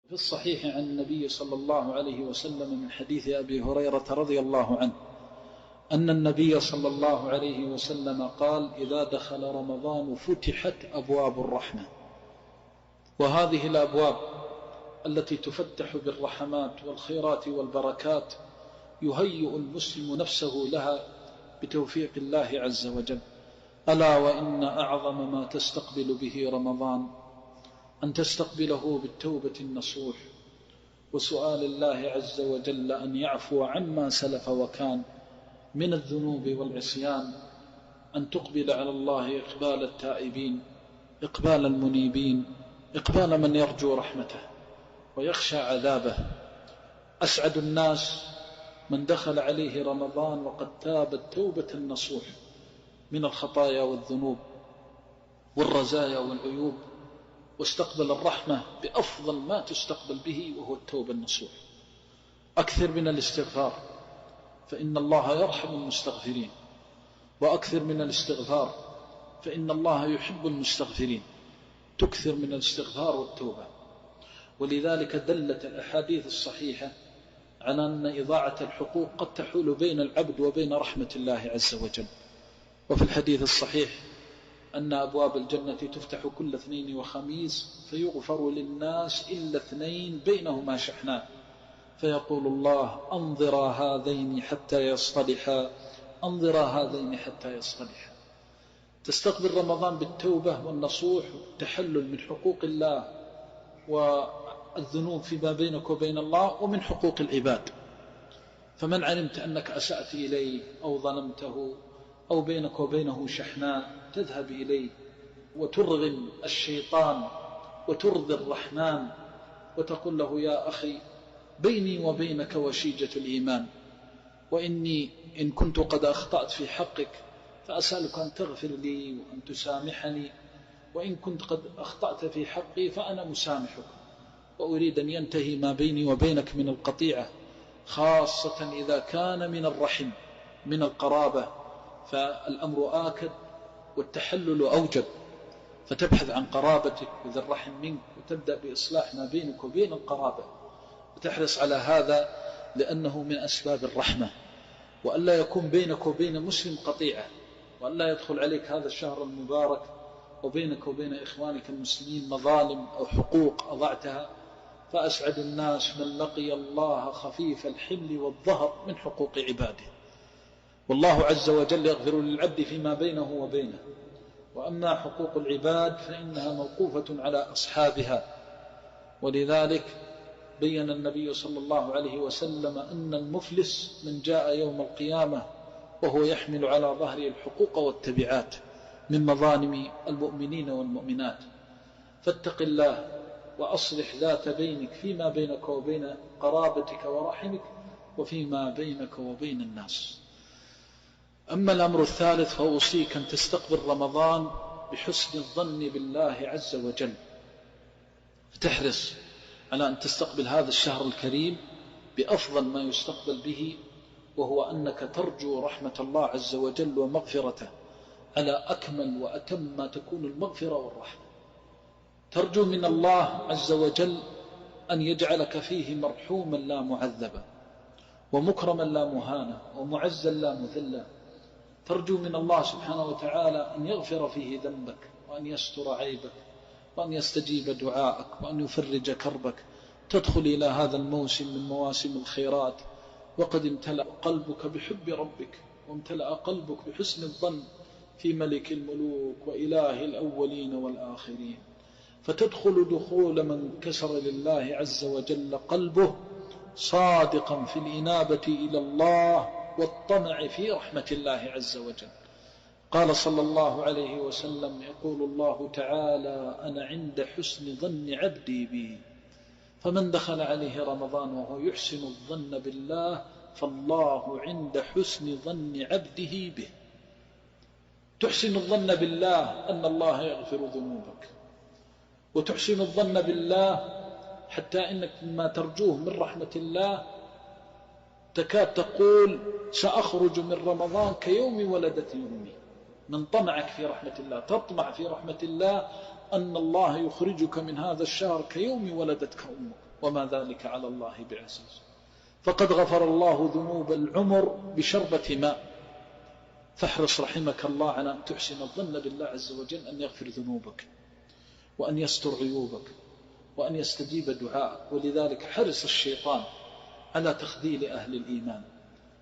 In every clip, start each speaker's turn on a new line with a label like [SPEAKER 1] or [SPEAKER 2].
[SPEAKER 1] في الصحيح عن النبي صلى الله عليه وسلم من حديث أبي هريرة رضي الله عنه أن النبي صلى الله عليه وسلم قال: إذا دخل رمضان فتحت أبواب الرحمة. وهذه الأبواب التي تفتح بالرحمات والخيرات والبركات يهيئ المسلم نفسه لها بتوفيق الله عز وجل. ألا وإن أعظم ما تستقبل به رمضان أن تستقبله بالتوبة النصوح وسؤال الله عز وجل أن يعفو عما سلف وكان من الذنوب والعصيان، أن تقبل على الله إقبال التائبين، إقبال المنيبين، إقبال من يرجو رحمته ويخشى عذابه. أسعد الناس من دخل عليه رمضان وقد تاب التوبة النصوح من الخطايا والذنوب والرزايا والعيوب، واستقبل الرحمة بأفضل ما تستقبل به وهو التوبة النصوح. أكثر من الاستغفار فإن الله يرحم المستغفرين، وأكثر من الاستغفار فإن الله يحب المستغفرين. تكثر من الاستغفار والتوبة. ولذلك دلت الأحاديث الصحيحة على أن إضاعة الحقوق قد تحول بين العبد وبين رحمة الله عز وجل. وفي الحديث الصحيح أن أبواب الجنة تفتح كل اثنين وخميس فيغفر للناس إلا اثنين بينهما شحنان، فيقول الله: أنظرا هذين حتى يصطلحا، أنظرا هذين حتى يصطلحا. تستقبل رمضان بالتوبة والنصوح والتحلل من حقوق الله والذنوب فيما بينك وبين الله ومن حقوق العباد. فمن علمت أنك أسأت إليه أو ظلمته أو بينك وبينه شحناء تذهب إليه وترغم الشيطان وترضي الرحمن وتقول له: يا أخي، بيني وبينك وشيجة الإيمان، وإني إن كنت قد أخطأت في حقك فأسألك أن تغفر لي وأن تسامحني، وإن كنت قد أخطأت في حقي فأنا مسامحك، وأريد أن ينتهي ما بيني وبينك من القطيعة، خاصة إذا كان من الرحم من القرابة، فالأمر آكد والتحلل أوجب، فتبحث عن قرابتك وذي الرحم منك وتبدأ بإصلاح ما بينك وبين القرابة، وتحرص على هذا لأنه من أسباب الرحمة، وألا يكون بينك وبين مسلم قطيعة، وألا يدخل عليك هذا الشهر المبارك وبينك وبين إخوانك المسلمين مظالم أو حقوق أضعتها. فأسعد الناس من لقي الله خفيف الحمل والظهر من حقوق عباده. والله عز وجل يغفر للعبد فيما بينه وبينه، وأما حقوق العباد فإنها موقوفة على أصحابها. ولذلك بين النبي صلى الله عليه وسلم أن المفلس من جاء يوم القيامة وهو يحمل على ظهره الحقوق والتبعات من مظالم المؤمنين والمؤمنات. فاتق الله وأصلح ذات بينك فيما بينك وبين قرابتك ورحمك وفيما بينك وبين الناس. أما الأمر الثالث فأوصيك أن تستقبل رمضان بحسن الظن بالله عز وجل، فتحرص على أن تستقبل هذا الشهر الكريم بأفضل ما يستقبل به، وهو أنك ترجو رحمة الله عز وجل ومغفرته على أكمل وأتم ما تكون المغفرة والرحمة. ترجو من الله عز وجل أن يجعلك فيه مرحوما لا معذبا، ومكرما لا مهانا، ومعزا لا مذلا. ترجو من الله سبحانه وتعالى أن يغفر فيه ذنبك، وأن يستر عيبك، وأن يستجيب دعاءك، وأن يفرج كربك. تدخل إلى هذا الموسم من مواسم الخيرات وقد امتلأ قلبك بحب ربك، وامتلأ قلبك بحسن الظن في ملك الملوك وإله الأولين والآخرين. فتدخل دخول من كسر لله عز وجل قلبه صادقا في الإنابة إلى الله والطمع في رحمة الله عز وجل. قال صلى الله عليه وسلم: يقول الله تعالى: أنا عند حسن ظن عبدي بي. فمن دخل عليه رمضان وهو يحسن الظن بالله فالله عند حسن ظن عبده به. تحسن الظن بالله أن الله يغفر ذنوبك، وتحسن الظن بالله حتى إنك مما ترجوه من رحمة الله تكاد تقول: سأخرج من رمضان كيوم ولدتني أمي. من طمعك في رحمة الله، تطمع في رحمة الله أن الله يخرجك من هذا الشهر كيوم ولدتك أمك. وما ذلك على الله بعزيز. فقد غفر الله ذنوب العمر بشربة ماء، فاحرص رحمك الله على أن تحسن الظن بالله عز وجل أن يغفر ذنوبك وأن يستر عيوبك وأن يستجيب دعاءك. ولذلك حرص الشيطان على تخذيل أهل الإيمان،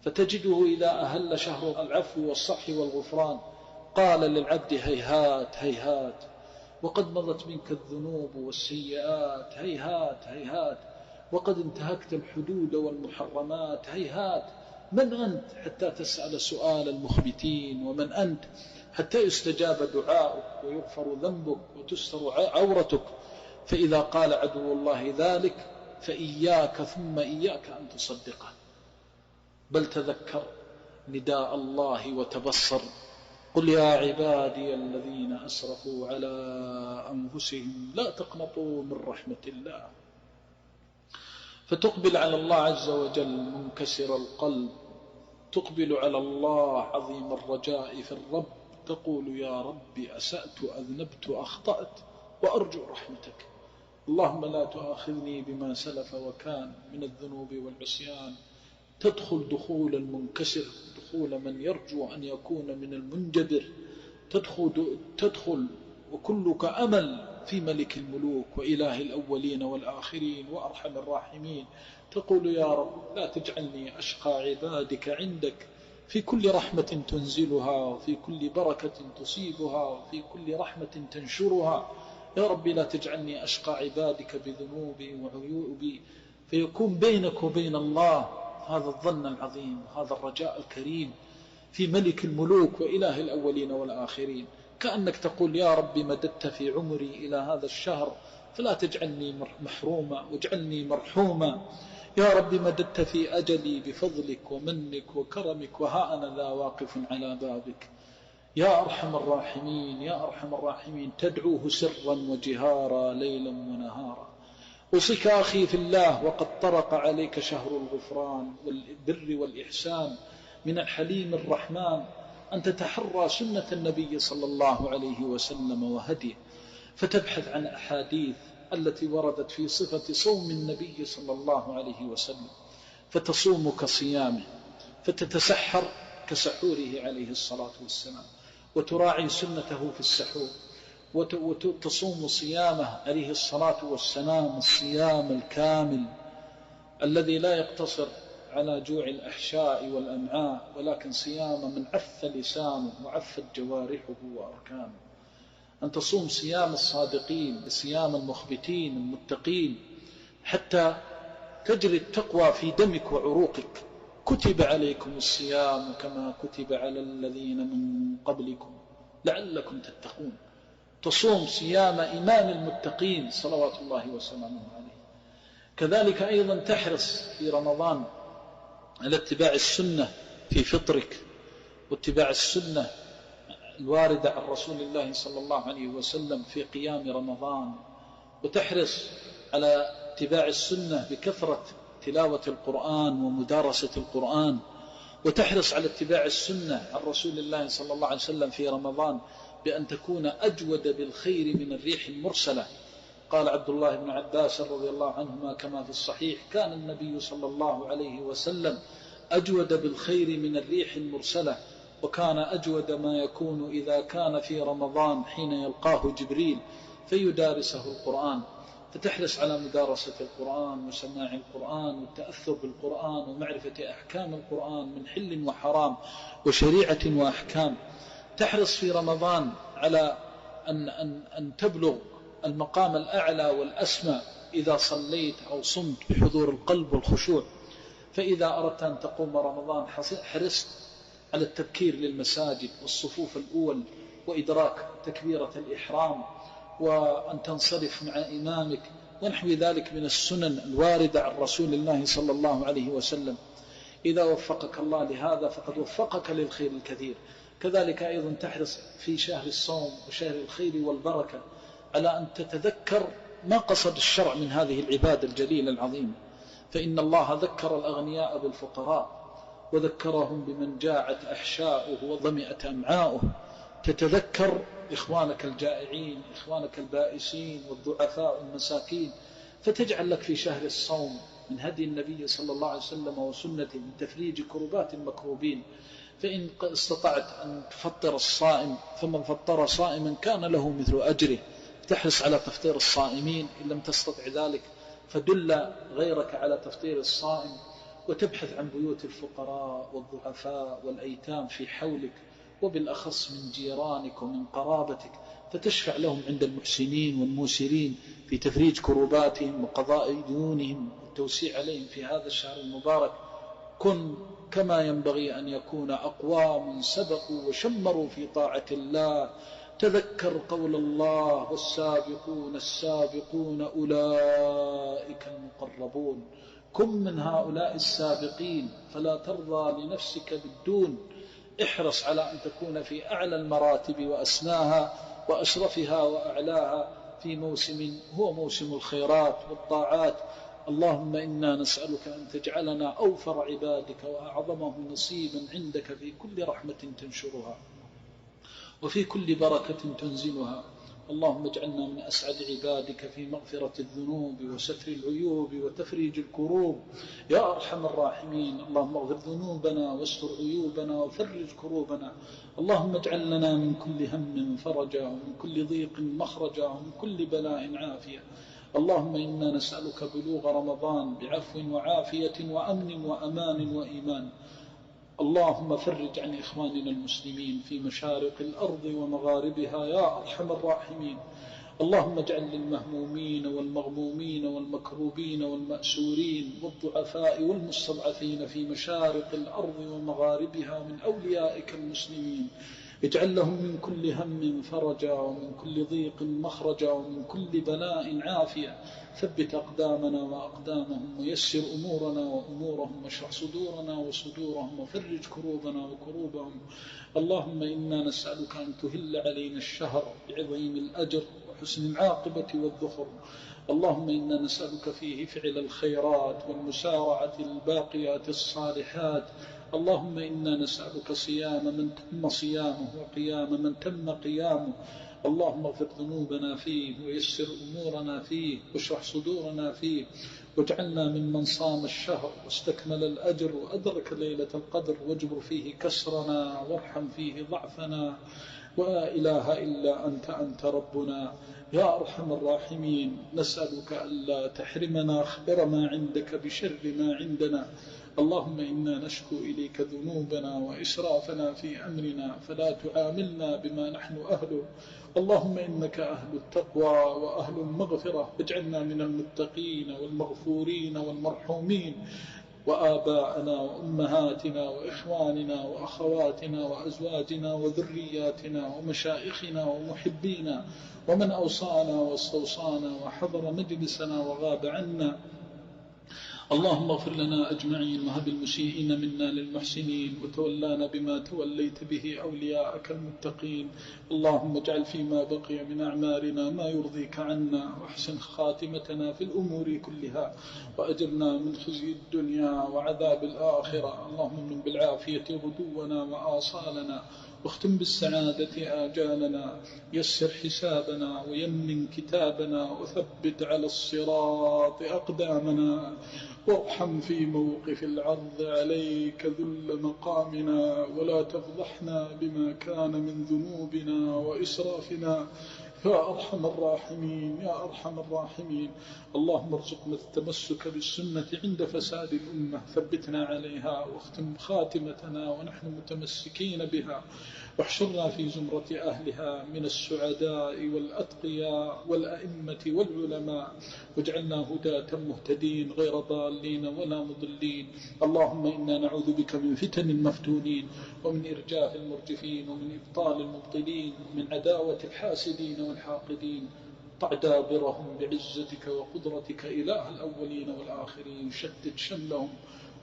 [SPEAKER 1] فتجده إذا أهل شهر العفو والصفح والغفران قال للعبد هيهات هيهات، وقد مضت منك الذنوب والسيئات هيهات هيهات، وقد انتهكت الحدود والمحرمات هيهات. من أنت حتى تسأل سؤال المخبتين؟ ومن أنت حتى يستجاب دعاؤك ويغفر ذنبك وتستر عورتك؟ فإذا قال عدو الله ذلك فإياك ثم إياك أن تصدقه، بل تذكر نداء الله وتبصر. قل يا عبادي الذين أسرفوا على أنفسهم لا تقنطوا من رحمة الله، فتقبل على الله عز وجل منكسر القلب، تقبل على الله عظيم الرجاء في الرب، تقول يا رب أسأت أذنبت أخطأت وأرجو رحمتك، اللهم لا تؤاخذني بما سلف وكان من الذنوب والعصيان. تدخل دخول المنكسر، دخول من يرجو أن يكون من المنجبر، تدخل وكلك أمل في ملك الملوك وإله الأولين والآخرين وأرحم الراحمين. تقول يا رب لا تجعلني أشقى عبادك عندك، في كل رحمة تنزلها وفي كل بركة تصيبها وفي كل رحمة تنشرها. يا رب لا تجعلني أشقى عبادك بذنوبي وعيوبي، فيكون بينك وبين الله هذا الظن العظيم وهذا الرجاء الكريم في ملك الملوك وإله الأولين والآخرين. كأنك تقول يا رب مددت في عمري إلى هذا الشهر فلا تجعلني محروما واجعلني مرحوما. يا رب مددت في أجلي بفضلك ومنك وكرمك، وها أنا ذا واقف على بابك. يا أرحم الراحمين يا أرحم الراحمين، تدعوه سرا وجهارا ليلا ونهارا. أوصيك أخي في الله وقد طرق عليك شهر الغفران والبر والإحسان من الحليم الرحمن أن تتحرى سنة النبي صلى الله عليه وسلم وهديه، فتبحث عن أحاديث التي وردت في صفة صوم النبي صلى الله عليه وسلم، فتصوم كصيامه، فتتسحر كسحوره عليه الصلاة والسلام، وتراعي سنته في السحور، وتصوم صيامه عليه الصلاة والسلام الصيام الكامل الذي لا يقتصر على جوع الأحشاء والأمعاء، ولكن صيام من عف لسانه وعفت جوارحه وأركانه. أن تصوم صيام الصادقين، صيام المخبتين المتقين، حتى تجري التقوى في دمك وعروقك. كتب عليكم الصيام كما كتب على الذين من قبلكم لعلكم تتقون. تصوم صيام إمام المتقين صلوات الله وسلامه عليه. كذلك أيضا تحرص في رمضان على اتباع السنة في فطرك، واتباع السنة الواردة عن رسول الله صلى الله عليه وسلم في قيام رمضان، وتحرص على اتباع السنة بكثرة تلاوة القرآن ومدارسة القرآن، وتحرص على اتباع السنة عن رسول الله صلى الله عليه وسلم في رمضان بأن تكون أجود بالخير من الريح المرسلة. قال عبد الله بن عباس رضي الله عنهما كما في الصحيح: كان النبي صلى الله عليه وسلم أجود بالخير من الريح المرسلة، وكان أجود ما يكون إذا كان في رمضان حين يلقاه جبريل فيدارسه القرآن. فتحرص على مدارسة القرآن وسماع القرآن والتأثر بالقرآن ومعرفة أحكام القرآن من حل وحرام وشريعة وأحكام. تحرص في رمضان على أن تبلغ المقام الأعلى والأسمى إذا صليت أو صمت بحضور القلب والخشوع. فإذا أردت أن تقوم رمضان حرصت على التبكير للمساجد والصفوف الأول وإدراك تكبيرة الإحرام، وأن تنصرف مع إمامك ونحو ذلك من السنن الواردة عن رسول الله صلى الله عليه وسلم. إذا وفقك الله لهذا فقد وفقك للخير الكثير. كذلك أيضا تحرص في شهر الصوم وشهر الخير والبركة على أن تتذكر ما قصد الشرع من هذه العبادة الجليلة العظيمة، فإن الله ذكر الأغنياء بالفقراء وذكرهم بمن جاعت أحشاؤه وظمئت أمعاؤه. تتذكر إخوانك الجائعين، إخوانك البائسين والضعفاء والمساكين، فتجعل لك في شهر الصوم من هدي النبي صلى الله عليه وسلم وسنته من تفريج كربات المكروبين. فإن استطعت أن تفطر الصائم فمن فطر صائما كان له مثل أجره. تحرص على تفطير الصائمين، إن لم تستطع ذلك فدل غيرك على تفطير الصائم، وتبحث عن بيوت الفقراء والضعفاء والأيتام في حولك، وبالأخص من جيرانك ومن قرابتك، فتشفع لهم عند المحسنين والموسرين في تفريج كروباتهم وقضاء ديونهم والتوسيع عليهم في هذا الشهر المبارك. كن كما ينبغي أن يكون أقوام سبقوا وشمروا في طاعة الله. تذكر قول الله: والسابقون السابقون أولئك المقربون. كن من هؤلاء السابقين، فلا ترضى لنفسك بالدون. احرص على أن تكون في أعلى المراتب وأسناها وأشرفها وأعلاها في موسم هو موسم الخيرات والطاعات. اللهم إنا نسألك أن تجعلنا أوفر عبادك وأعظمهم نصيبا عندك في كل رحمة تنشرها وفي كل بركة تنزلها. اللهم اجعلنا من أسعد عبادك في مغفرة الذنوب وستر العيوب وتفريج الكروب يا أرحم الراحمين. اللهم اغفر ذنوبنا واستر عيوبنا وفرج كروبنا. اللهم اجعل لنا من كل هم فرجا ومن كل ضيق مخرجا ومن كل بلاء عافية. اللهم إنا نسألك بلوغ رمضان بعفو وعافية وأمن وأمان وإيمان. اللهم فرج عن إخواننا المسلمين في مشارق الأرض ومغاربها يا أرحم الراحمين. اللهم اجعل للمهمومين والمغمومين والمكروبين والمأسورين والضعفاء والمستضعفين في مشارق الأرض ومغاربها من أوليائك المسلمين، اجعل لهم من كل هم فرجا ومن كل ضيق مخرجا ومن كل بلاء عافية. ثبت أقدامنا وأقدامهم ويسر أمورنا وأمورهم واشرح صدورنا وصدورهم وفرج كروبنا وكروبهم. اللهم إنا نسألك أن تهل علينا الشهر بعظيم الأجر وحسن العاقبة والذخر. اللهم إنا نسألك فيه فعل الخيرات والمسارعة الباقيات الصالحات. اللهم إنا نسألك صيام من تم صيامه وقيام من تم قيامه. اللهم اغفر ذنوبنا فيه ويسر أمورنا فيه واشرح صدورنا فيه، واجعلنا ممن صام الشهر واستكمل الأجر وأدرك ليلة القدر، واجبر فيه كسرنا وارحم فيه ضعفنا. ولا إله إلا أنت ربنا يا أرحم الراحمين. نسألك ألا تحرمنا خير ما عندك بشر ما عندنا. اللهم إنا نشكو إليك ذنوبنا وإسرافنا في أمرنا، فلا تعاملنا بما نحن أهله. اللهم إنك أهل التقوى وأهل المغفرة، اجعلنا من المتقين والمغفورين والمرحومين. وآباءنا وأمهاتنا وإخواننا وأخواتنا وأزواجنا وذرياتنا ومشائخنا ومحبينا ومن أوصانا واستوصانا وحضر مجلسنا وغاب عنا. اللهم اغفر لنا أجمعين، وهب المسيئين منا للمحسنين، وتولانا بما توليت به أولياءك المتقين. اللهم اجعل فيما بقي من أعمالنا ما يرضيك عنا، واحسن خاتمتنا في الأمور كلها، وأجرنا من خزي الدنيا وعذاب الآخرة. اللهم من بالعافية غدونا وآصالنا، واختم بالسعادة آجالنا، يسر حسابنا ويمن كتابنا، وثبت على الصراط أقدامنا، وارحم في موقف العرض عليك ذل مقامنا، ولا تفضحنا بما كان من ذنوبنا وإسرافنا يا أرحم الراحمين يا أرحم الراحمين. اللهم ارزقنا التمسك بالسنة عند فساد الأمة، ثبتنا عليها واختم خاتمتنا ونحن متمسكين بها، واحشرنا في زمرة أهلها من السعداء والأتقياء والأئمة والعلماء، واجعلنا هداة مهتدين غير ضالين ولا مضلين. اللهم إنا نعوذ بك من فتن المفتونين، ومن إرجاف المرجفين، ومن إبطال المبطلين، ومن عداوة الحاسدين والحاقدين. طع دابرهم بعزتك وقدرتك إله الأولين والآخرين. شتت شملهم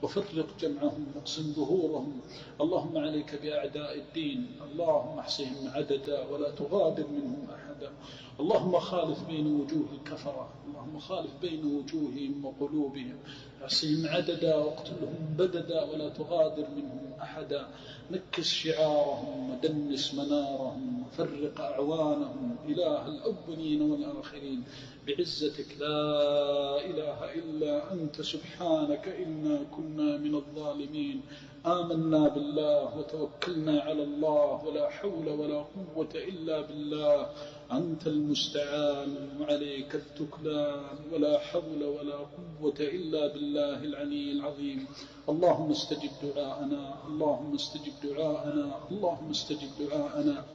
[SPEAKER 1] وفرق جمعهم واقسم ظهورهم. اللهم عليك بأعداء الدين، اللهم احصهم عددا ولا تغادر منهم أحدا. اللهم خالف بين وجوه الكفرة، اللهم خالف بين وجوههم وقلوبهم، احصهم عددا واقتلهم بددا ولا تغادر منهم أحدا. نكس شعارهم ودنس منارهم وفرق أعوانهم إله الأولين والآخرين بعزتك لا أنت سبحانك إنا كنا من الظالمين. آمنا بالله وتوكلنا على الله، ولا حول ولا قوة إلا بالله. أنت المستعان وعليك التكلان، ولا حول ولا قوة إلا بالله العلي العظيم. اللهم استجب دعاءنا، اللهم استجب دعاءنا، اللهم استجب دعاءنا.